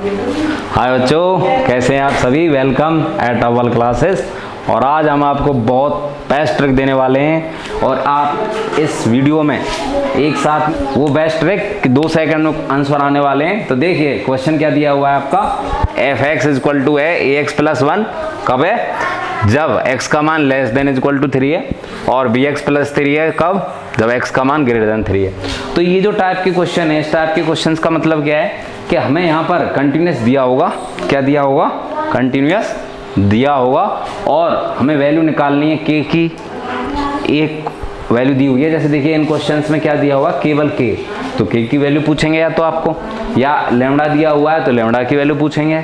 हाय बच्चों, कैसे हैं आप सभी। वेलकम एट अव्वल क्लासेस। और आज हम आपको बहुत बेस्ट ट्रिक देने वाले हैं और आप इस वीडियो में एक साथ वो बेस्ट ट्रिक 2 सेकंड में आंसर आने वाले हैं। तो देखिए क्वेश्चन क्या दिया हुआ है आपका, एफ एक्स इजक्वल टू है ए एक्स प्लस 1 कब है, जब x का मान लेस देन इजक्वल टू 3 है, और बी एक्स प्लस 3 है कब, जब x का मान ग्रेटर देन 3 है। तो ये जो टाइप के क्वेश्चन है, इस टाइप के क्वेश्चंस का मतलब क्या है कि हमें यहाँ पर कंटिन्यूस दिया होगा, क्या दिया होगा, कंटिन्यूस दिया होगा, और हमें वैल्यू निकालनी है k की। एक वैल्यू दी हुई है, जैसे देखिए इन क्वेश्चंस में क्या दिया हुआ, केवल k, तो k की वैल्यू पूछेंगे या तो आपको, या लेमड़ा दिया हुआ है तो लेमड़ा की वैल्यू पूछेंगे।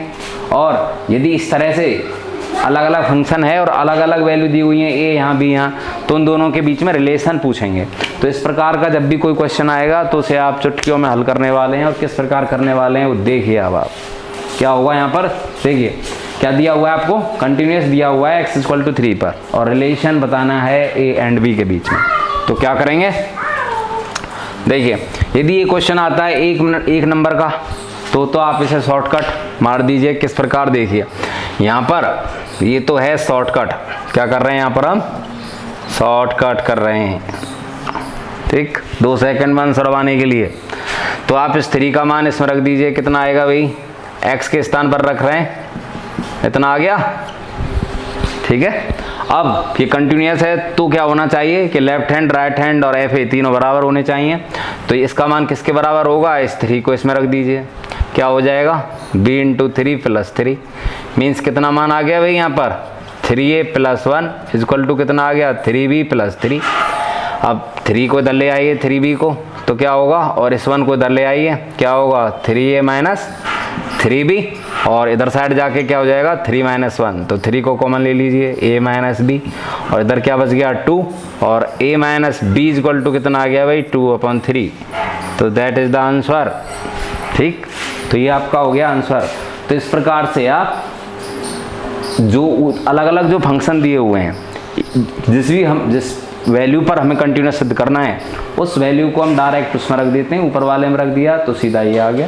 और यदि इस तरह से अलग अलग फंक्शन है और अलग अलग वैल्यू दी हुई है, ए यहाँ बी यहाँ, तो उन दोनों के बीच में रिलेशन पूछेंगे। तो इस प्रकार का जब भी कोई क्वेश्चन आएगा तो उसे आप चुटकियों में हल करने वाले हैं। और किस प्रकार करने वाले हैं वो देखिए। अब आप क्या होगा यहाँ पर, देखिए क्या दिया हुआ है आपको, कंटिन्यूस दिया हुआ है x इक्वल टू 3 पर, और रिलेशन बताना है a एंड b के बीच में। तो क्या करेंगे, देखिए यदि ये क्वेश्चन आता है एक नंबर का, तो आप इसे शॉर्टकट मार दीजिए। किस प्रकार, देखिए यहाँ पर ये तो है शॉर्टकट, क्या कर रहे हैं यहाँ पर हम शॉर्टकट कर रहे हैं, ठीक, 2 सेकंड में आंसर आने के लिए। तो आप इस 3 का मान इसमें रख दीजिए, कितना आएगा भाई, x के स्थान पर रख रहे हैं, इतना आ गया, ठीक है। अब ये कंटिन्यूस है तो क्या होना चाहिए कि लेफ्ट हैंड, राइट हैंड और एफ ए तीनों बराबर होने चाहिए। तो इसका मान किसके बराबर होगा, इस 3 को इसमें रख दीजिए, क्या हो जाएगा, b इंटू 3 प्लस 3, मीन्स कितना मान आ गया भाई यहाँ पर 3a प्लस 1 इजक्वल टू कितना आ गया 3b प्लस 3। अब 3 को इधर ले आइए 3b को, तो क्या होगा, और इस 1 को इधर ले आइए, क्या होगा 3a माइनस 3b, और इधर साइड जाके क्या हो जाएगा 3 माइनस 1, तो 3 को कॉमन ले लीजिए a माइनस b, और इधर क्या बच गया 2, और a minus b is equal to कितना आ गया भाई 2/3। तो दैट इज द आंसर, ठीक। तो ये आपका हो गया आंसर। तो इस प्रकार से आप जो अलग अलग जो फंक्शन दिए हुए हैं, जिस वैल्यू पर हमें कंटिन्यूस सिद्ध करना है, उस वैल्यू को हम डायरेक्ट उसमें रख देते हैं, ऊपर वाले में रख दिया तो सीधा ये आ गया।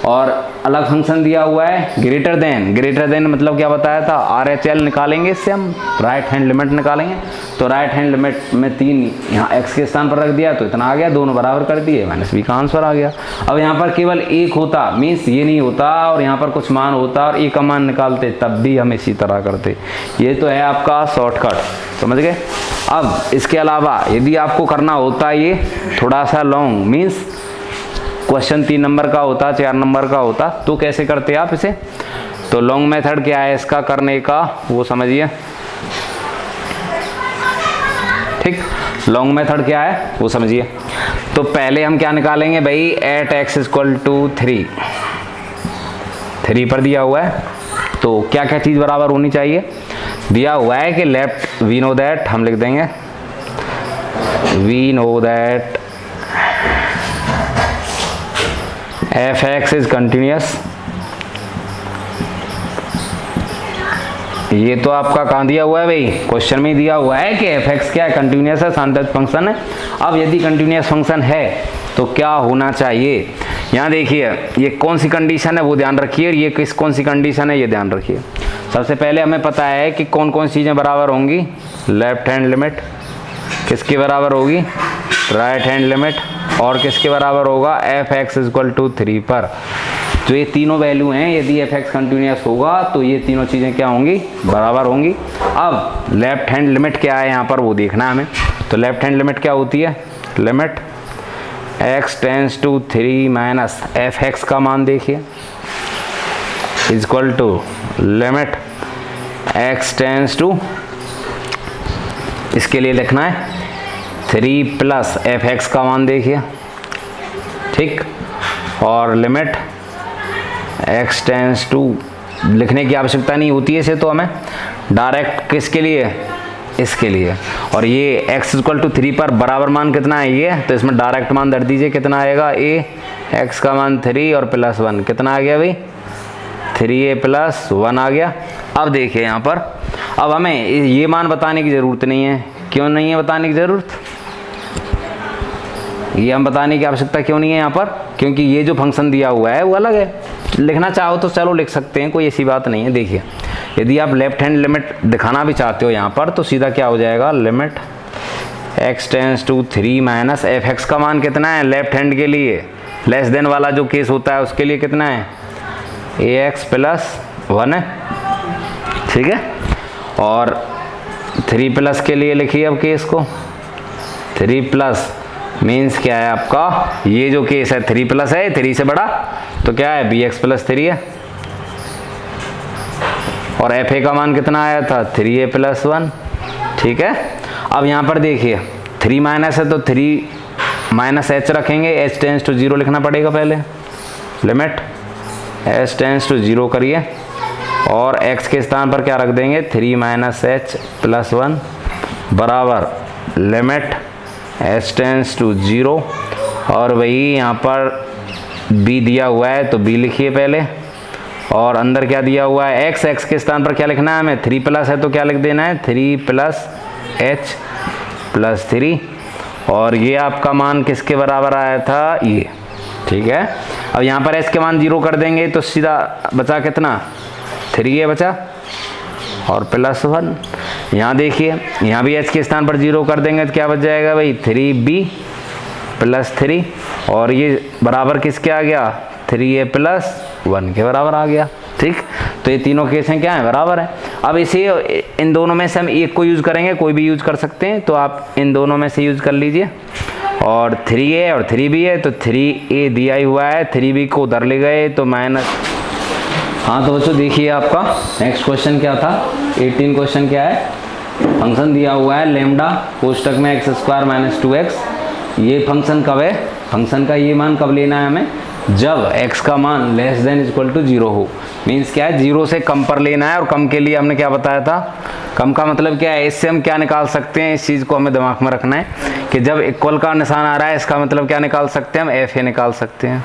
और अलग फंक्शन दिया हुआ है ग्रेटर देन मतलब क्या बताया था, RHL निकालेंगे, इससे हम राइट हैंड लिमिट निकालेंगे। तो राइट हैंड लिमिट में 3 यहाँ x के स्थान पर रख दिया तो इतना आ गया, दोनों बराबर कर दिए, माइनस b का आंसर आ गया। अब यहाँ पर केवल एक होता, मीन्स ये नहीं होता, और यहाँ पर कुछ मान होता और a का मान निकालते, तब भी हम इसी तरह करते। ये तो है आपका शॉर्टकट, समझ गए। अब इसके अलावा यदि आपको करना होता ये थोड़ा सा लॉन्ग, मीन्स क्वेश्चन 3 नंबर का होता, 4 नंबर का होता, तो कैसे करते आप इसे। तो लॉन्ग मेथड क्या है इसका करने का, वो समझिए, ठीक। लॉन्ग मेथड क्या है वो समझिए। तो पहले हम क्या निकालेंगे भाई, एट x इक्वल टू 3 पर दिया हुआ है, तो क्या क्या चीज़ बराबर होनी चाहिए। दिया हुआ है कि लेफ्ट, वी नो दैट, हम लिख देंगे we know that f x is continuous. ये तो आपका कहाँ दिया हुआ है भाई, क्वेश्चन में दिया हुआ है कि एफ एक्स क्या है, कंटिन्यूस है, शांत फंक्शन है। अब यदि कंटिन्यूस फंक्शन है तो क्या होना चाहिए, यहाँ देखिए ये कौन सी कंडीशन है वो ध्यान रखिए, और ये कौन सी कंडीशन है ये ध्यान रखिए। सबसे पहले हमें पता है कि कौन कौन सी चीज़ें बराबर होंगी, लेफ्ट हैंड लिमिट किसके बराबर होगी, राइट हैंड लिमिट, और किसके बराबर होगा, एफ एक्स इक्वल टू 3 पर। जो ये तीनों वैल्यू हैं, यदि एफ एक्स कंटिन्यूस होगा तो ये तीनों चीज़ें क्या होंगी, बराबर होंगी। अब लेफ्ट हैंड लिमिट क्या है यहाँ पर वो देखना है हमें। तो लेफ्ट हैंड लिमिट क्या होती है, limit x tends to 3 minus f x का मान देखिए equal to limit x tends to, इसके लिए लिखना है 3 प्लस एफ एक्स का मान देखिए, ठीक। और लिमिट x टेंस टू, लिखने की आवश्यकता नहीं होती है इसे, तो हमें डायरेक्ट किसके लिए, इसके लिए। और ये x इक्वल टू 3 पर बराबर मान कितना है ये, तो इसमें डायरेक्ट मान धर दीजिए, कितना आएगा, a x का मान 3 और प्लस 1, कितना आ गया भाई 3a प्लस 1 आ गया। अब देखिए यहाँ पर, अब हमें ये मान बताने की ज़रूरत नहीं है, क्यों नहीं है बताने की ज़रूरत, ये हम बताने की आवश्यकता क्यों नहीं है यहाँ पर, क्योंकि ये जो फंक्शन दिया हुआ है वो अलग है। लिखना चाहो तो चलो लिख सकते हैं, कोई ऐसी बात नहीं है। देखिए यदि आप लेफ्ट हैंड लिमिट दिखाना भी चाहते हो यहाँ पर तो सीधा क्या हो जाएगा, limit x tends to 3 minus f x का मान कितना है लेफ्ट हैंड के लिए, लेस देन वाला जो केस होता है उसके लिए कितना है, ax प्लस 1 है, ठीक है। और 3 प्लस के लिए लिखिए अब केस को, 3 प्लस मीन्स क्या है आपका, ये जो केस है 3 प्लस है, 3 से बड़ा तो क्या है bx प्लस 3 है। और एफ ए का मान कितना आया था, 3a प्लस 1, ठीक है। अब यहाँ पर देखिए 3 माइनस है तो 3 माइनस एच रखेंगे, h टेंस टू 0 लिखना पड़ेगा पहले, लिमिट h टेंस टू 0 करिए और x के स्थान पर क्या रख देंगे, 3 माइनस एच प्लस 1 बराबर लिमिट h टेंस टू 0 और वही यहाँ पर b दिया हुआ है तो b लिखिए पहले, और अंदर क्या दिया हुआ है x के स्थान पर क्या लिखना है हमें, 3 प्लस है तो क्या लिख देना है, 3 प्लस h प्लस 3 और ये आपका मान किसके बराबर आया था, ये, ठीक है। अब यहाँ पर h के मान 0 कर देंगे तो सीधा बचा कितना, 3a बचा और प्लस 1। यहाँ देखिए यहाँ भी h के स्थान पर 0 कर देंगे तो क्या बच जाएगा भाई, 3b प्लस 3 और ये बराबर किसके आ गया, 3a प्लस 1 के बराबर आ गया, ठीक। तो ये तीनों केस हैं क्या है, बराबर है। अब इसे इन दोनों में से हम एक को यूज़ करेंगे, कोई भी यूज़ कर सकते हैं, तो आप इन दोनों में से यूज़ कर लीजिए। और 3a और 3b है तो 3a दिया ही हुआ है, 3b को उधर ले गए तो माइनस। हाँ तो बच्चों देखिए आपका नेक्स्ट क्वेश्चन क्या था, 18 क्वेश्चन क्या है, फंक्शन दिया हुआ है लेमडा कोष्टक में x स्क्वायर माइनस 2x। ये फंक्शन कब है, फंक्शन का ये मान कब लेना है हमें, जब x का मान लेस देन इक्वल टू 0 हो, मीन्स क्या है 0 से कम पर लेना है। और कम के लिए हमने क्या बताया था, कम का मतलब क्या है, इससे हम क्या निकाल सकते हैं, इस चीज़ को हमें दिमाग में रखना है कि जब इक्वल का निशान आ रहा है इसका मतलब क्या निकाल सकते हैं हम, एफ ए निकाल सकते हैं,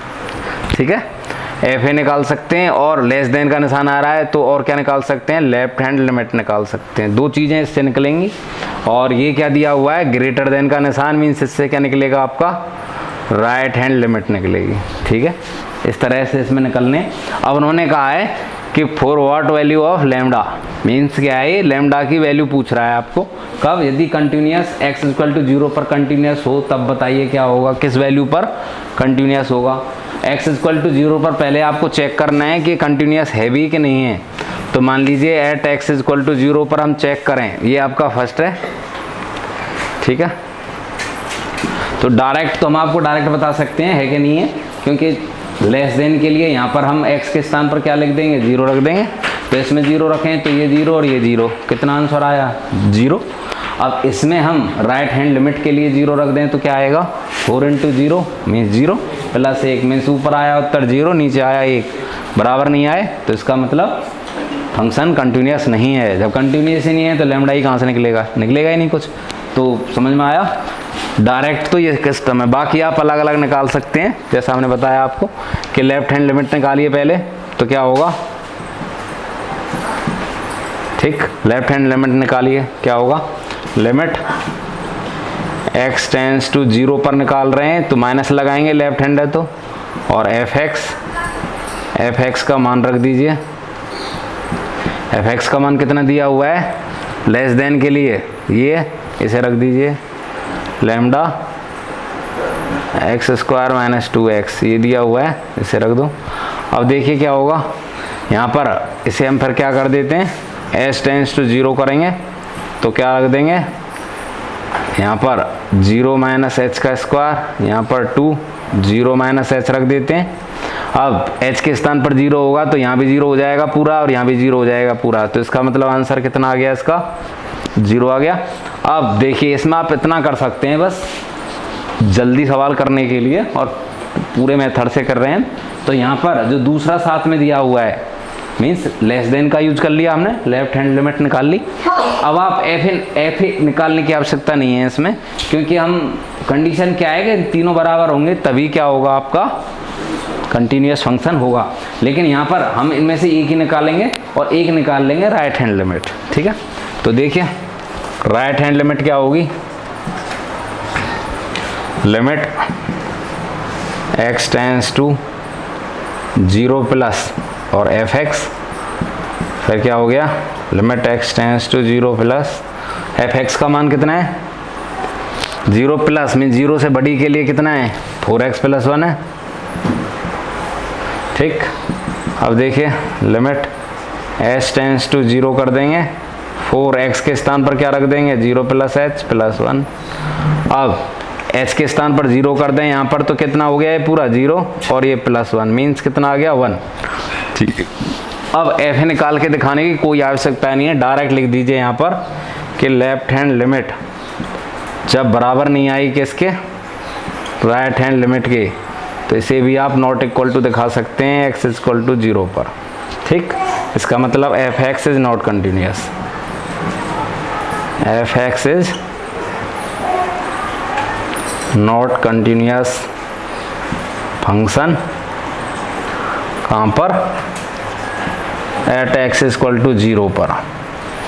ठीक है, एफ ए निकाल सकते हैं। और लेस देन का निशान आ रहा है तो और क्या निकाल सकते हैं, लेफ्ट हैंड लिमिट निकाल सकते हैं। दो चीज़ें इससे निकलेंगी। और ये क्या दिया हुआ है, ग्रेटर देन का निशान, मीन्स इससे क्या निकलेगा आपका, राइट हैंड लिमिट निकलेगी, ठीक है। इस तरह से इसमें निकलने। अब उन्होंने कहा है कि for what value of lambda, means क्या है, लेमडा की वैल्यू पूछ रहा है आपको, कब, यदि कंटिन्यूस x इक्वल टू 0 पर कंटिन्यूस हो तब बताइए क्या होगा, किस वैल्यू पर कंटिन्यूस होगा। x इक्वल टू 0 पर पहले आपको चेक करना है कि कंटिन्यूस है भी कि नहीं है। तो मान लीजिए एट x इक्वल टू 0 पर हम चेक करें, ये आपका फर्स्ट है, ठीक है। तो डायरेक्ट तो हम आपको डायरेक्ट बता सकते हैं है कि नहीं है, क्योंकि लेस देन के लिए यहाँ पर हम x के स्थान पर क्या लिख देंगे, 0 रख देंगे। तो इसमें 0 रखें तो ये 0 और ये 0, कितना आंसर आया, 0। अब इसमें हम राइट हैंड लिमिट के लिए 0 रख दें तो क्या आएगा, 4 इंटू 0 मीन्स 0 प्लस 1 मीन्स ऊपर आया उत्तर 0, नीचे आया 1, बराबर नहीं आए तो इसका मतलब फंक्शन कंटिन्यूस नहीं है। जब कंटिन्यूस ही नहीं है तो लेमडा ही कहाँ से निकलेगा, निकलेगा ही नहीं कुछ। तो समझ में आया, डायरेक्ट तो ये सिस्टम है, बाकी आप अलग अलग निकाल सकते हैं। जैसा हमने बताया आपको कि लेफ्ट हैंड लिमिट निकालिए पहले तो क्या होगा, ठीक, लेफ्ट हैंड लिमिट निकालिए क्या होगा, लिमिट x टेंस टू 0 पर निकाल रहे हैं तो माइनस लगाएंगे, लेफ्ट हैंड है तो, और एफ एक्स का मान रख दीजिए। एफ एक्स का मान कितना दिया हुआ है, लेस देन के लिए ये इसे रख दीजिए, lambda x square minus 2x ये दिया हुआ है, इसे रख दो। अब देखिए क्या होगा, यहाँ पर इसे हम फिर क्या कर देते हैं, s टेंस टू 0 करेंगे तो क्या रख देंगे, यहाँ पर 0 माइनस एच का स्क्वायर, यहाँ पर 2 0 माइनस एच रख देते हैं। अब h के स्थान पर 0 होगा तो यहाँ भी 0 हो जाएगा पूरा और यहाँ भी 0 हो जाएगा पूरा, तो इसका मतलब आंसर कितना आ गया, इसका 0 आ गया। अब देखिए इसमें आप इतना कर सकते हैं बस जल्दी सवाल करने के लिए और पूरे मेथड से कर रहे हैं। तो यहाँ पर जो दूसरा साथ में दिया हुआ है मीन्स लेस देन का यूज कर लिया हमने, लेफ्ट हैंड लिमिट निकाल ली। अब आप एफ निकालने की आवश्यकता नहीं है इसमें, क्योंकि हम कंडीशन क्या है कि तीनों बराबर होंगे तभी क्या होगा, आपका कंटिन्यूस फंक्शन होगा। लेकिन यहाँ पर हम इनमें से एक ही निकालेंगे और एक निकाल लेंगे राइट हैंड लिमिट, ठीक है। तो देखिए राइट हैंड लिमिट क्या होगी, limit x tends to 0 plus और एफ एक्स, फिर क्या हो गया limit x tends to 0 plus f x का मान कितना है 0 प्लस मीन 0 से बड़ी के लिए कितना है 4x प्लस 1 है। ठीक, अब देखिए लिमिट h टेंस टू 0 कर देंगे, 4x के स्थान पर क्या रख देंगे 0 प्लस h प्लस 1। अब h के स्थान पर 0 कर दें यहाँ पर, तो कितना हो गया ये पूरा 0 और ये प्लस 1 मीन्स कितना आ गया 1। ठीक है, अब f निकाल के दिखाने की कोई आवश्यकता नहीं है, डायरेक्ट लिख दीजिए यहाँ पर कि लेफ्ट हैंड लिमिट जब बराबर नहीं आई किसके राइट हैंड लिमिट के, तो इसे भी आप नॉट इक्वल टू दिखा सकते हैं x इक्वल टू 0 पर। ठीक, इसका मतलब F x is not continuous, F x is not continuous function कहाँ पर एट एक्स इक्वल टू 0 पर।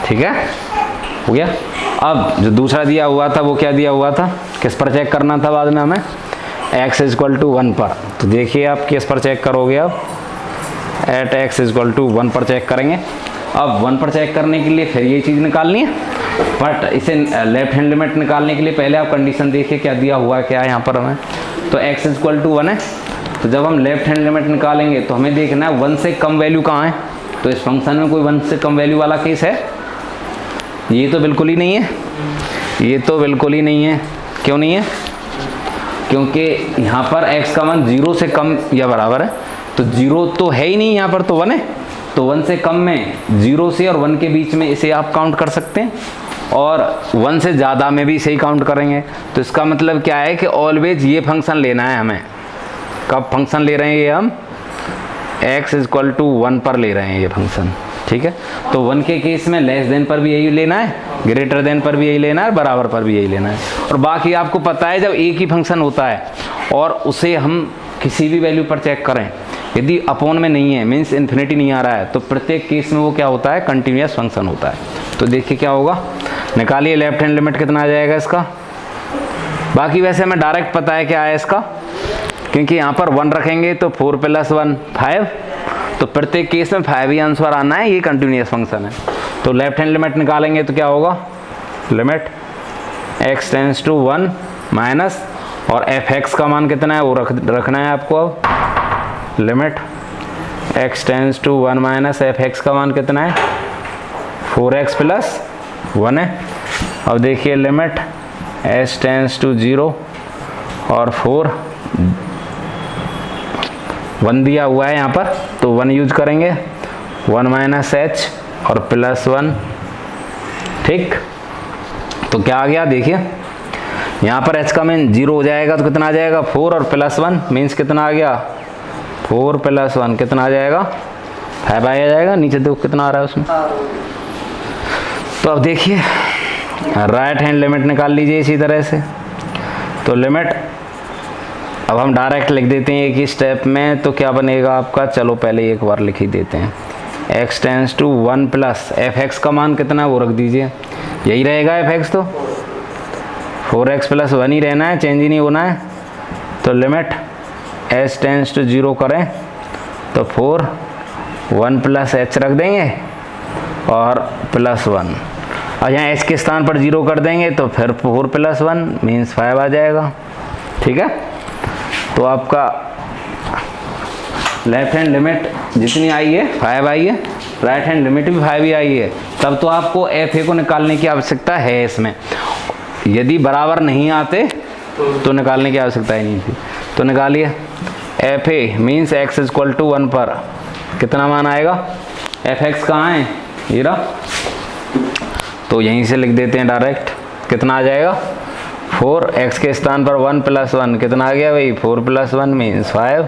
ठीक है, हो गया। अब जो दूसरा दिया हुआ था वो क्या दिया हुआ था, किस पर चेक करना था बाद में हमें x इक्वल टू 1 पर, तो देखिए आप किस पर चेक करोगे, अब एट x इक्वल टू 1 पर चेक करेंगे। अब 1 पर चेक करने के लिए फिर ये चीज़ निकालनी है, बट इसे लेफ्ट हैंड लिमिट निकालने के लिए पहले आप कंडीशन देखिए क्या दिया हुआ क्या है यहाँ पर हमें, तो x इक्वल टू 1 है, तो जब हम लेफ्ट हैंड लिमिट निकालेंगे तो हमें देखना है 1 से कम वैल्यू कहाँ है, तो इस फंक्शन में कोई 1 से कम वैल्यू वाला केस है, ये तो बिल्कुल ही नहीं है, ये तो बिल्कुल ही नहीं है। क्यों नहीं है, क्योंकि यहाँ पर x का मान 0 से कम या बराबर है, तो 0 तो है ही नहीं यहाँ पर, तो 1 है, तो 1 से कम में 0 से और 1 के बीच में इसे आप काउंट कर सकते हैं, और 1 से ज़्यादा में भी इसे ही काउंट करेंगे। तो इसका मतलब क्या है कि ऑलवेज ये फंक्शन लेना है हमें। कब फंक्शन ले रहे हैं ये हम x इक्वल टू 1 पर ले रहे हैं ये फंक्शन। ठीक है, तो 1 के केस में लेस देन पर भी यही लेना है, ग्रेटर देन पर भी यही लेना है, बराबर पर भी यही लेना है। और बाकी आपको पता है जब एक ही फंक्शन होता है और उसे हम किसी भी वैल्यू पर चेक करें, यदि अपॉन में नहीं है मीन्स इन्फिनिटी नहीं आ रहा है, तो प्रत्येक केस में वो क्या होता है कंटिन्यूस फंक्शन होता है। तो देखिए क्या होगा, निकालिए लेफ्ट हैंड लिमिट कितना आ जाएगा इसका। बाकी वैसे हमें डायरेक्ट पता है क्या है इसका, क्योंकि यहाँ पर 1 रखेंगे तो 4 प्लस 1 5, तो प्रत्येक केस में 5 ही आंसर आना है, ये कंटिन्यूस फंक्शन है। तो लेफ्ट हैंड लिमिट निकालेंगे तो क्या होगा, limit x tends to 1 minus और एफ एक्स का मान कितना है वो रखना है आपको। अब limit x tends to 1 minus f x का मान कितना है 4x प्लस 1 है। अब देखिए लिमिट h टेंस टू 0 और 4 1 दिया हुआ है यहाँ पर, तो 1 यूज करेंगे, 1 माइनस एच और प्लस 1। ठीक, तो क्या आ गया देखिए यहाँ पर h का मीन 0 हो जाएगा तो कितना आ जाएगा 4 और प्लस 1 मीन्स कितना आ गया 4 प्लस 1 कितना आ जाएगा 5 आ जाएगा। नीचे देखो कितना आ रहा है उसमें। तो अब देखिए राइट हैंड लिमिट निकाल लीजिए इसी तरह से। तो लिमिट अब हम डायरेक्ट लिख देते हैं एक ही स्टेप में, तो क्या बनेगा आपका, चलो पहले एक बार लिख ही देते हैं, x tends to 1 plus f x का मान कितना है वो रख दीजिए, यही रहेगा एफ एक्स, तो 4x प्लस 1 ही रहना है, चेंज ही नहीं होना है। तो लिमिट h टेंस टू 0 करें तो 4 1 प्लस h रख देंगे और प्लस 1, और यहाँ h के स्थान पर 0 कर देंगे तो फिर 4 प्लस 1 मीन्स 5 आ जाएगा। ठीक है, तो आपका लेफ्ट हैंड लिमिट जितनी आई है 5 आई है, राइट हैंड लिमिट भी 5 ही आई है, तब तो आपको एफ ए को निकालने की आवश्यकता है इसमें। यदि बराबर नहीं आते तो निकालने की आवश्यकता ही नहीं थी। तो निकालिए f a means x equal to 1 पर कितना मान आएगा, एफ एक्स कहाँ है ये रहा, तो यहीं से लिख देते हैं डायरेक्ट, कितना आ जाएगा 4x के स्थान पर 1 प्लस 1 कितना आ गया भाई 4 प्लस 1 मीन्स 5।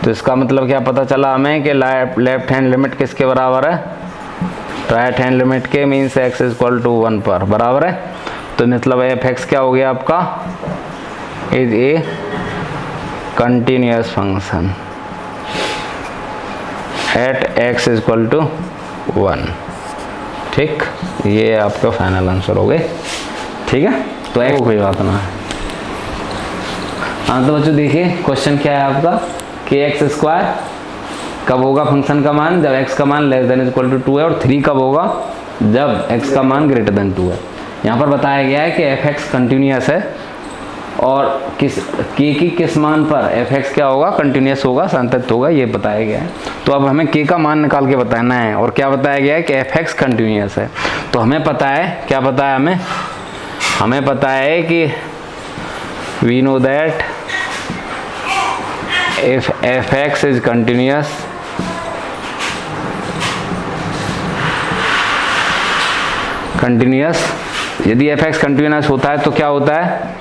तो इसका मतलब क्या पता चला हमें कि लेफ्ट हैंड लिमिट किसके बराबर है, राइट हैंड लिमिट के, मीन्स x इक्वल टू 1 पर बराबर है। तो मतलब एफ एक्स क्या हो गया आपका, is a continuous function at x equal to 1। ठीक, ये आपका फाइनल आंसर हो गए। ठीक है, तो एक कोई बात ना है। हाँ तो बच्चों देखिए क्वेश्चन क्या है आपका कि x स्क्वायर कब होगा फंक्शन का मान? जब x का मान लेस देन इक्वल टू 2 है। और 3 कब होगा? जब x का मान ग्रेटर देन 2 है। यहाँ पर बताया गया है कि fx कंटिन्यूस है और किस k की किस मान पर fx क्या होगा? कंटिन्यूस होगा, संतत होगा, ये बताया गया है। तो अब हमें k का मान निकाल के बताना है। और क्या बताया गया है कि fx कंटिन्यूस है। तो हमें पता है, क्या पता है हमें पता है कि we know that if fx is continuous, यदि fx कंटिन्यूस होता है तो क्या होता है?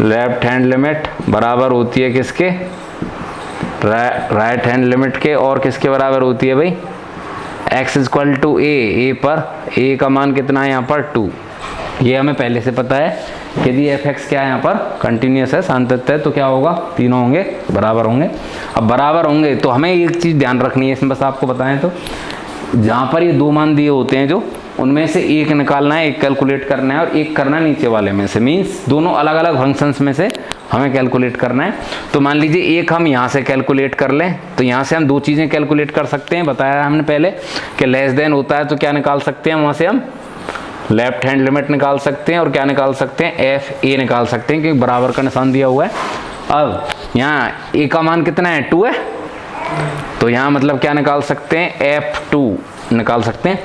लेफ्ट हैंड लिमिट बराबर होती है किसके? राइट हैंड लिमिट के। और किसके बराबर होती है भाई? x इक्वल टू a पर a का मान कितना है यहाँ पर? 2। ये हमें पहले से पता है कि यदि fx क्या है यहाँ पर? कंटिन्यूस है, सातत्य है, तो क्या होगा? तीनों होंगे बराबर होंगे। अब बराबर होंगे तो हमें एक चीज़ ध्यान रखनी है इसमें, बस आपको बताएं तो जहाँ पर ये दो मान दिए होते हैं जो, उनमें से एक निकालना है, एक कैलकुलेट करना है और एक करना है नीचे वाले में से। मीन्स दोनों अलग अलग फंक्शंस में से हमें कैलकुलेट करना है। तो मान लीजिए एक हम यहाँ से कैलकुलेट कर लें, तो यहाँ से हम दो चीज़ें कैलकुलेट कर सकते हैं। बताया हमने पहले कि लेस देन होता है तो क्या निकाल सकते हैं? वहाँ से हम लेफ्ट हैंड लिमिट निकाल सकते हैं और क्या निकाल सकते हैं? एफ ए निकाल सकते हैं, क्योंकि बराबर का निशान दिया हुआ है। अब यहाँ ए का मान कितना है? 2 है। तो यहाँ मतलब क्या निकाल सकते हैं? F2 निकाल सकते हैं।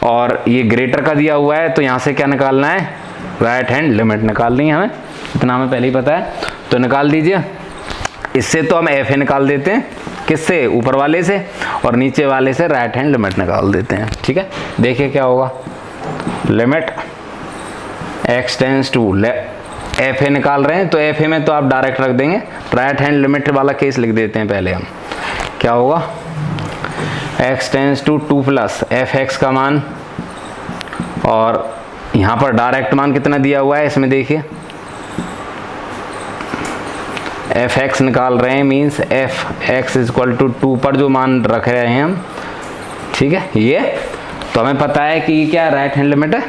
और ये ग्रेटर का दिया हुआ है तो यहाँ से क्या निकालना है? राइट हैंड लिमिट निकालनी है हमें, इतना हमें पहले ही पता है। तो निकाल दीजिए। इससे तो हम एफ ए निकाल देते हैं, किससे? ऊपर वाले से। और नीचे वाले से राइट हैंड लिमिट निकाल देते हैं। ठीक है, देखिए क्या होगा। Limit x tends to f a निकाल रहे हैं तो एफ ए में तो आप डायरेक्ट रख देंगे। राइट हैंड लिमिट वाला केस लिख देते हैं पहले हम। क्या होगा? x tends to 2 plus f x का मान, और यहाँ पर डायरेक्ट मान कितना दिया हुआ है इसमें देखिए, एफ एक्स निकाल रहे हैं, means f x equal to 2 पर जो मान रख रहे हैं हम। ठीक है, ये तो हमें पता है कि ये क्या राइट हैंड लिमिट है।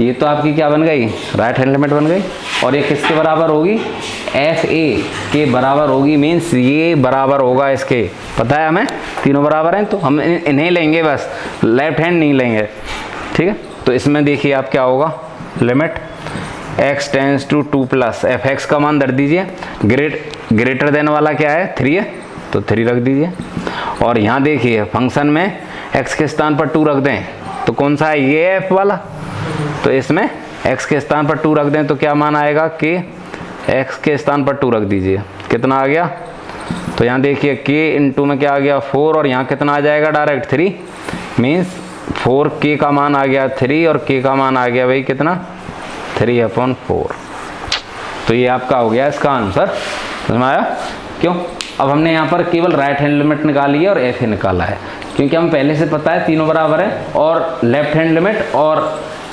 ये तो आपकी क्या बन गई? राइट हैंड लिमिट बन गई। और ये किसके बराबर होगी? एफ ए के बराबर होगी। मीन्स ये बराबर होगा इसके, पता है हमें, तीनों बराबर हैं तो हम इन्हें लेंगे, बस लेफ्ट हैंड नहीं लेंगे। ठीक है, तो इसमें देखिए आप क्या होगा। Limit x tends to 2 plus f x का मान रख दीजिए। ग्रेटर देन वाला क्या है? 3 है, तो 3 रख दीजिए। और यहाँ देखिए फंक्शन में x के स्थान पर 2 रख दें तो कौन सा है? ये f वाला। तो इसमें x के स्थान पर 2 रख दें तो क्या मान आएगा? k x के स्थान पर 2 रख दीजिए, कितना आ गया? तो यहाँ देखिए k इंटू में क्या आ गया? 4, और यहाँ कितना आ जाएगा? डायरेक्ट 3। मीन्स 4k का मान आ गया 3 और k का मान आ गया भाई कितना? 3/4। तो ये आपका हो गया इसका आंसर। समझ में आया? क्यों? अब हमने यहाँ पर केवल राइट हैंड लिमिट निकाली है और एफ ए निकाला है, क्योंकि हम पहले से पता है तीनों बराबर है। और लेफ्ट हैंड लिमिट और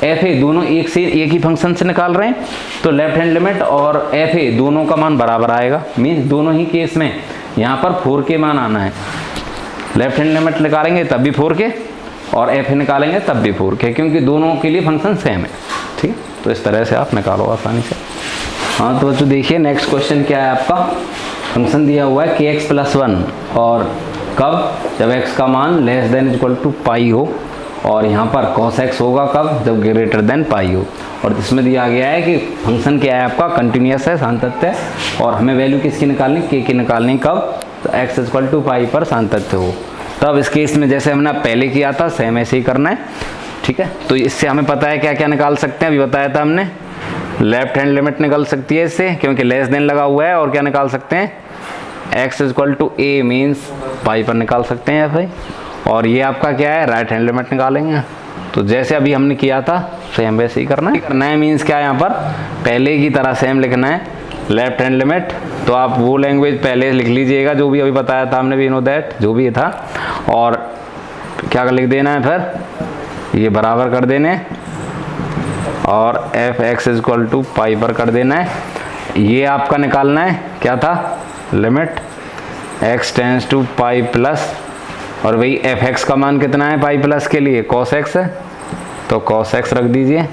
एफ ए दोनों एक ही फंक्शन से निकाल रहे हैं, तो लेफ्ट हैंड लिमिट और एफ ए दोनों का मान बराबर आएगा। मीन्स दोनों ही केस में यहाँ पर 4k मान आना है। लेफ्ट हैंड लिमिट निकालेंगे तब भी 4k और एफ ए निकालेंगे तब भी 4k, क्योंकि दोनों के लिए फंक्शन सेम है। ठीक है, तो इस तरह से आप निकालो आसानी से। हाँ, तो बच्चों देखिए नेक्स्ट क्वेश्चन क्या है आपका। फंक्शन दिया हुआ है kx + 1, और कब? जब x का मान लेस देन इक्वल टू पाई हो, और यहाँ पर cos x होगा कब? जब ग्रेटर देन पाई हो। और इसमें दिया गया है कि फंक्शन क्या है आपका? कंटिन्यूस है, सातत्य है, और हमें वैल्यू किसकी निकालनी? k की निकालनी। कब? तो x इक्वल टू पाई पर सातत्य हो। तब इस केस में जैसे हमने पहले किया था सेम ऐसे ही करना है। ठीक है, तो इससे हमें पता है क्या क्या निकाल सकते हैं, अभी बताया था हमने। लेफ्ट हैंड लिमिट निकल सकती है इससे, क्योंकि लेस देन लगा हुआ है। और क्या निकाल सकते हैं? x equal to a means pi पर निकाल सकते हैं भाई। और ये आपका क्या है? राइट हैंड लिमिट निकालेंगे। तो जैसे अभी हमने किया था सेम वैसे ही करना है। मीन्स क्या है? यहाँ पर पहले की तरह सेम लिखना है। लेफ्ट हैंड लिमिट तो आप वो लैंग्वेज पहले लिख लीजिएगा जो भी अभी बताया था हमने, वी नो दैट, जो भी था। और क्या लिख देना है फिर? ये बराबर कर देने, और एफ एक्स इक्वल टू पाई पर कर देना है। ये आपका निकालना है, क्या था? Limit x tends to pi plus, और वही एफ एक्स का मान कितना है पाई प्लस के लिए? cos x है, तो cos x रख दीजिए।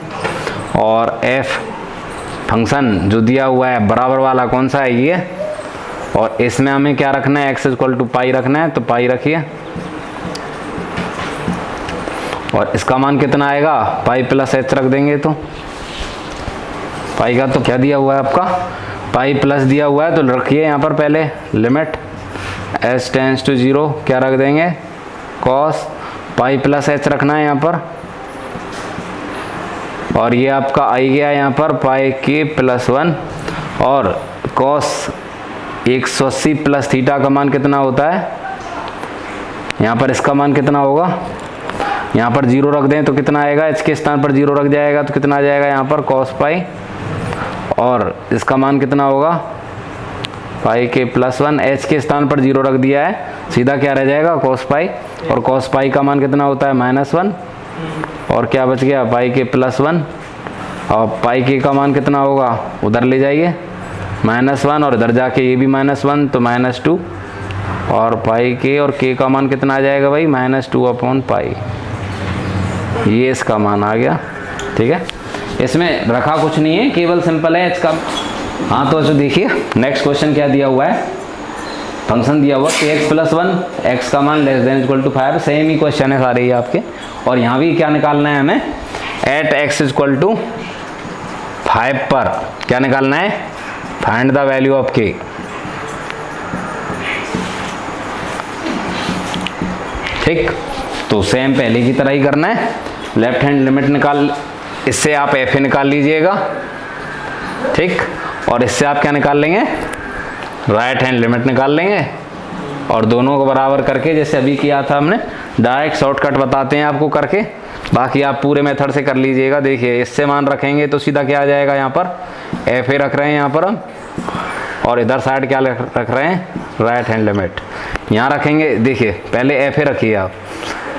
और f फंक्शन जो दिया हुआ है बराबर वाला कौन सा है? ये और इसमें हमें क्या रखना है, x इक्वल टू पाई रखना है, तो पाई रखिए। और इसका मान कितना आएगा, पाई प्लस h रख देंगे। तो पाई का तो क्या दिया हुआ है आपका, पाई प्लस दिया हुआ है, तो रखिए यहाँ पर पहले लिमिट h टेंस टू 0 क्या रख देंगे, कॉस पाई प्लस h रखना है यहाँ पर। और ये आपका आई गया यहाँ पर पाई के प्लस 1 और कॉस 180 प्लस थीटा का मान कितना होता है, यहाँ पर इसका मान कितना होगा, यहाँ पर 0 रख दें तो कितना आएगा, h के स्थान पर 0 रख जाएगा तो कितना आ जाएगा यहाँ पर कॉस पाई, और इसका मान कितना होगा पाई के प्लस 1, h के स्थान पर 0 रख दिया है, सीधा क्या रह जाएगा कॉस पाई, और कॉस पाई का मान कितना होता है -1, और क्या बच गया पाई के प्लस 1, और पाई के का मान कितना होगा, उधर ले जाइए -1 और इधर जाके ये भी -1 तो -2, और पाई के और के का मान कितना आ जाएगा भाई -2 पाई, ये इसका मान आ गया। ठीक है, इसमें रखा कुछ नहीं है, केवल सिंपल है इसका। हाँ तो देखिए नेक्स्ट क्वेश्चन क्या दिया हुआ है, फंक्शन दिया हुआ kx प्लस 1 x का मान less than equal to 5, same ही क्वेश्चन है सारे ये आपके। और यहाँ भी क्या निकालना है हमें, एट x इक्वल टू 5 पर क्या निकालना है, find the value of k। ठीक, तो सेम पहले की तरह ही करना है, लेफ्ट हैंड लिमिट निकाल, इससे आप एफ ए निकाल लीजिएगा। ठीक, और इससे आप क्या निकाल लेंगे, राइट हैंड लिमिट निकाल लेंगे, और दोनों को बराबर करके जैसे अभी किया था हमने, डायरेक्ट शॉर्टकट बताते हैं आपको करके, बाकी आप पूरे मेथड से कर लीजिएगा। देखिए इससे मान रखेंगे तो सीधा क्या आ जाएगा, यहाँ पर एफ ए रख रहे हैं यहाँ पर हम, और इधर साइड क्या रख रहे हैं, राइट हैंड लिमिट यहाँ रखेंगे। देखिए पहले एफ ए रखिए आप,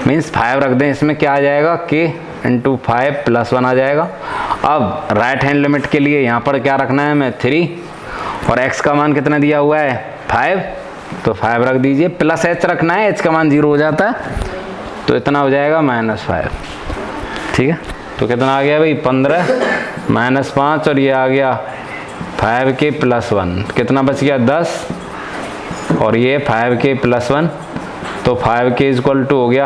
मीन्स 5 रख दें, इसमें क्या आ जाएगा k इंटू 5 प्लस 1 आ जाएगा। अब राइट हैंड लिमिट के लिए यहाँ पर क्या रखना है हमें 3, और x का मान कितना दिया हुआ है 5, तो 5 रख दीजिए, प्लस h रखना है, h का मान 0 हो जाता है, तो इतना हो जाएगा -5। ठीक है, तो कितना आ गया भाई 15 -5, और ये आ गया 5 के प्लस 1, कितना बच गया 10, और ये 5 के प्लस 1, तो 5 के इक्वल टू हो गया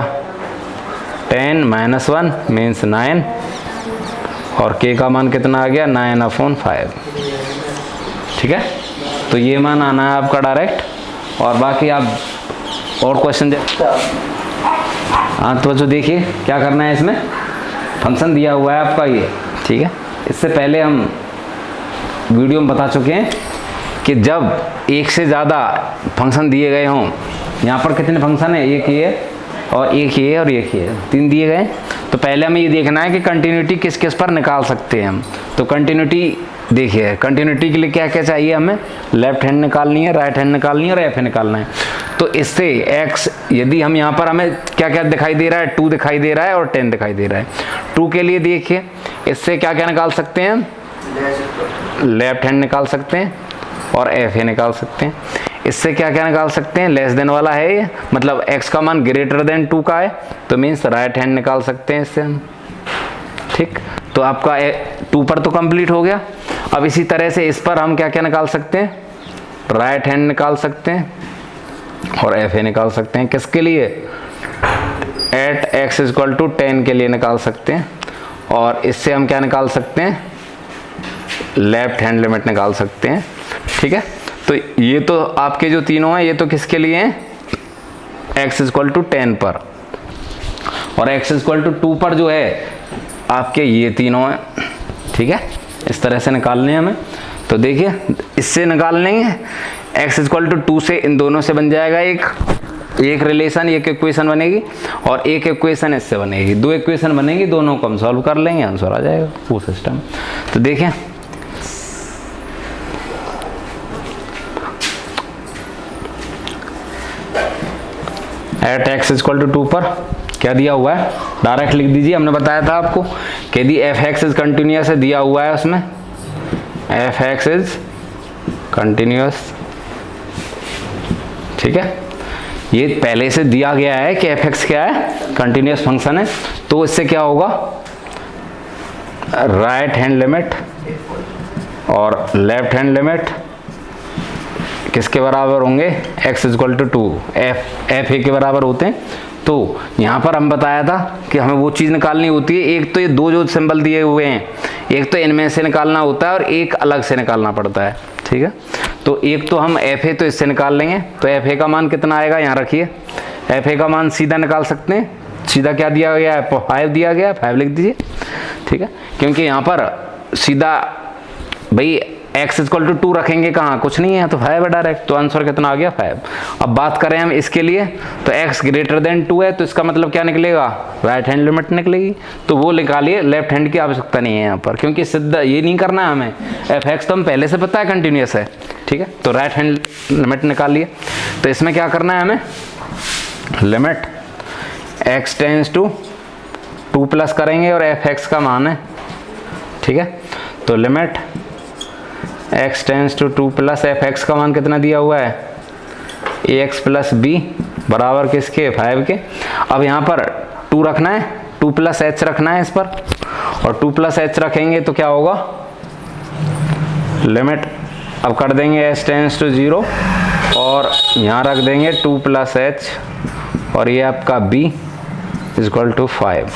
10 -1 मीन्स 9, और k का मान कितना आ गया 9/5। ठीक है, तो ये मान आना है आपका डायरेक्ट, और बाकी आप और क्वेश्चन हाँ तो जो देखिए क्या करना है, इसमें फंक्शन दिया हुआ है आपका ये। ठीक है, इससे पहले हम वीडियो में बता चुके हैं कि जब एक से ज़्यादा फंक्शन दिए गए हों, यहाँ पर कितने फंक्शन है, एक ये और एक ये और एक ये, 3 दिए गए, तो पहले हमें ये देखना है कि कंटिन्यूटी किस किस पर निकाल सकते हैं हम। तो कंटिन्यूटी देखिए, कंटिन्यूटी के लिए क्या क्या चाहिए हमें, लेफ्ट हैंड निकालनी है, राइट हैंड निकालनी है, और एफ निकालना है। तो इससे x, यदि हम यहाँ पर हमें क्या क्या दिखाई दे रहा है, 2 दिखाई दे रहा है और 10 दिखाई दे रहा है। 2 के लिए देखिए इससे क्या क्या निकाल सकते हैं, लेफ्ट हैंड निकाल सकते हैं और एफ निकाल सकते हैं। इससे क्या क्या निकाल सकते हैं, लेस देन वाला है ये, मतलब x का मान ग्रेटर देन 2 का है, तो मीन्स राइट हैंड निकाल सकते हैं इससे हम। ठीक, तो आपका 2 पर तो कंप्लीट हो गया। अब इसी तरह से इस पर हम क्या क्या निकाल सकते हैं, राइट हैंड निकाल सकते हैं और एफ निकाल सकते हैं। किसके लिए, एट x इक्वल टू 10 के लिए निकाल सकते हैं, और इससे हम क्या निकाल सकते हैं, लेफ्ट हैंड लिमिट निकाल सकते हैं। ठीक है, तो ये तो आपके जो तीनों हैं ये तो किसके लिए हैं, x इक्वल टू 10 पर, और x इक्वल टू 2 पर जो है आपके ये तीनों हैं। ठीक है, इस तरह से निकालने हैं हमें। तो देखिए इससे निकाल लेंगे, x इक्वल टू 2 से इन दोनों से बन जाएगा एक रिलेशन, एक इक्वेशन बनेगी, और एक इक्वेशन इससे बनेगी, 2 इक्वेशन बनेगी, दोनों को हम सॉल्व कर लेंगे, आंसर आ जाएगा वो सिस्टम। तो देखें एट x इक्वल टू 2 पर क्या दिया हुआ है, डायरेक्ट लिख दीजिए। हमने बताया था आपको कि यदि एफ एक्स इज कंटिन्यूस है, दिया हुआ है उसमें एफ एक्स इज कंटिन्यूस। ठीक है, ये पहले से दिया गया है कि एफ एक्स क्या है, कंटिन्यूस फंक्शन है, तो इससे क्या होगा, राइट हैंड लिमिट और लेफ्ट हैंड लिमिट किसके बराबर होंगे, x equal to 2, f a के बराबर होते हैं। तो यहाँ पर हम बताया था कि हमें वो चीज़ निकालनी होती है, एक तो ये दो जो सिंबल दिए हुए हैं, एक तो इनमें से निकालना होता है और एक अलग से निकालना पड़ता है, ठीक है। तो एक तो हम एफ ए तो इससे निकाल लेंगे, तो एफ ए का मान कितना आएगा, यहाँ रखिए, एफ ए का मान सीधा निकाल सकते हैं, सीधा क्या दिया गया है, 5 दिया गया है, 5 लिख दीजिए, ठीक है। क्योंकि यहाँ पर सीधा भाई x इक्वल टू 2 रखेंगे कहाँ, कुछ नहीं है, तो 5 है डायरेक्ट, तो आंसर कितना आ गया 5। अब बात करें हम इसके लिए, तो x ग्रेटर देन 2 है, तो इसका मतलब क्या निकलेगा, राइट हैंड लिमिट निकलेगी, तो वो निकालिए, लेफ्ट हैंड की आवश्यकता नहीं है यहाँ पर, क्योंकि सीधा ये नहीं करना है हमें, f(x) तो हम पहले से पता है कंटिन्यूस है, ठीक है। तो राइट हैंड लिमिट निकालिए, तो इसमें क्या करना है हमें, limit x tends to 2 plus करेंगे और f(x) का मान है, ठीक है। तो limit x tends to 2 plus f(x) का मान कितना दिया हुआ है, ax प्लस b बराबर किसके, 5 के। अब यहाँ पर 2 रखना है, 2 प्लस h रखना है इस पर, और 2 प्लस h रखेंगे तो क्या होगा, लिमिट अब कर देंगे h टेंस टू 0 और यहाँ रख देंगे 2 प्लस h और ये आपका b इक्वल टू 5।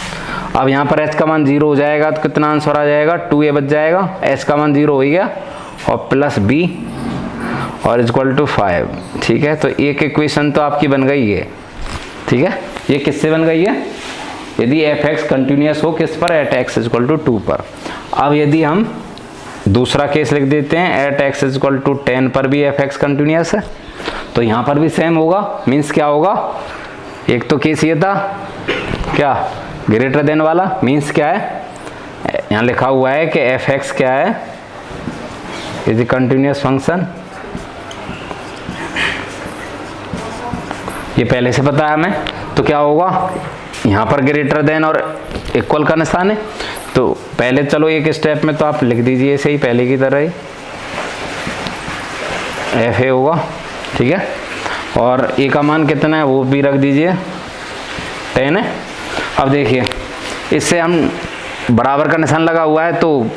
अब यहाँ पर h का मान 0 हो जाएगा तो कितना आंसर आ जाएगा, 2a बच जाएगा, h का मान 0 हो गया और प्लस b और इक्वल टू 5, ठीक है। तो एक इक्वेशन तो आपकी बन गई है, ठीक है। ये किससे बन गई है, यदि f(x) कंटिन्यूस हो किस पर, एट x इक्वल टू 2 पर। अब यदि हम दूसरा केस लिख देते हैं, एट x इक्वल टू 10 पर भी f(x) कंटिन्यूस है, तो यहाँ पर भी सेम होगा, मीन्स क्या होगा, एक तो केस ये था क्या, ग्रेटर देन वाला, मीन्स क्या है, यहाँ लिखा हुआ है कि f(x) क्या है, इज ए कंटिन्यूस फंक्शन, ये पहले से पता है हमें, तो क्या होगा, यहाँ पर ग्रेटर देन और इक्वल का निशान है, तो पहले चलो एक स्टेप में तो आप लिख दीजिए ऐसे ही पहले की तरह ही, एफ ए होगा, ठीक है। और ए का मान कितना है वो भी रख दीजिए, 10 है। अब देखिए इससे हम बराबर का निशान लगा हुआ है, तो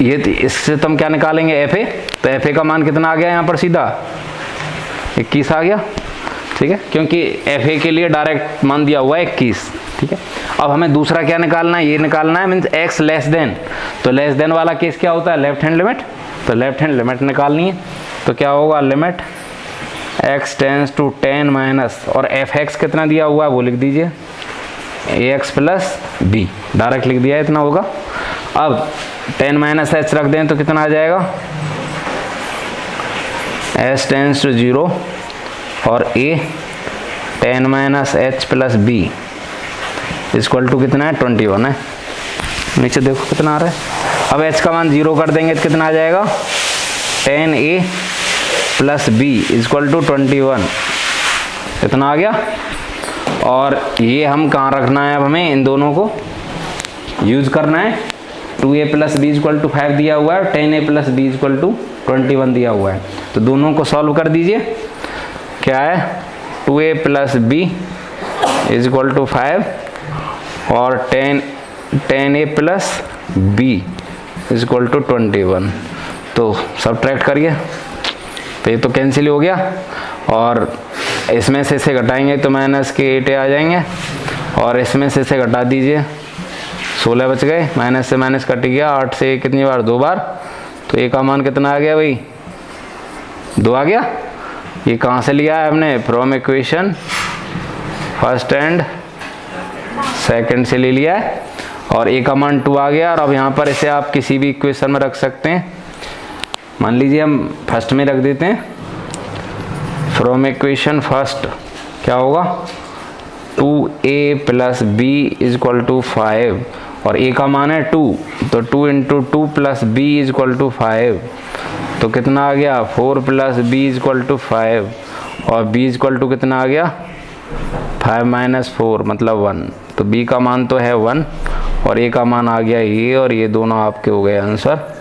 ये इससे तो हम क्या निकालेंगे, एफ ए, तो एफ ए का मान कितना आ गया यहाँ पर, सीधा 21 आ गया, ठीक है, क्योंकि एफ ए के लिए डायरेक्ट मान दिया हुआ है 21, ठीक है। अब हमें दूसरा क्या निकालना है, ये निकालना है, मीन्स x लेस देन, तो लेस देन वाला केस क्या होता है, लेफ्ट हैंड लिमिट, तो लेफ्ट हैंड लिमिट निकालनी है, तो क्या होगा, limit x tends to 10 minus और f(x) कितना दिया हुआ है वो लिख दीजिए, ax प्लस b, डायरेक्ट लिख दिया, इतना होगा। अब 10 माइनस h रख दें तो कितना आ जाएगा, s टेंस टू 0 और a 10 minus h plus b equal to कितना है, 21 है, नीचे देखो कितना आ रहा है। अब h का मान 0 कर देंगे तो कितना आ जाएगा, 10a plus b equal to 21, इतना आ गया। और ये हम कहाँ रखना है, अब हमें इन दोनों को यूज करना है, 2a plus b equal to 5 दिया हुआ है, 10a plus b equal to 21 दिया हुआ है, तो दोनों को सॉल्व कर दीजिए, क्या है, 2a plus b is equal to 5 और 10a plus b is equal to 21, तो सब्ट्रैक्ट करिए, तो ये तो कैंसिल हो गया, और इसमें से इसे घटाएंगे तो माइनस के 8 आ जाएंगे, और इसमें से इसे घटा दीजिए, 16 बच गए, माइनस से माइनस कट गया, 8 से कितनी बार, 2 बार, तो ए का मान कितना आ गया भाई, 2 आ गया। ये कहाँ से लिया है हमने, from equation first and second से ले लिया है, और ए का मान 2 आ गया। और अब यहाँ पर इसे आप किसी भी इक्वेशन में रख सकते हैं, मान लीजिए हम फर्स्ट में रख देते हैं, फ्रॉम इक्वेशन फर्स्ट क्या होगा, 2a plus b is equal to 5 और a का मान है 2, तो 2 into 2 plus b is equal to 5, तो कितना आ गया, 4 plus b is equal to 5 और b इज इक्वल टू कितना आ गया, 5 माइनस 4 मतलब 1, तो b का मान तो है 1 और a का मान आ गया ये, और ये दोनों आपके हो गए आंसर।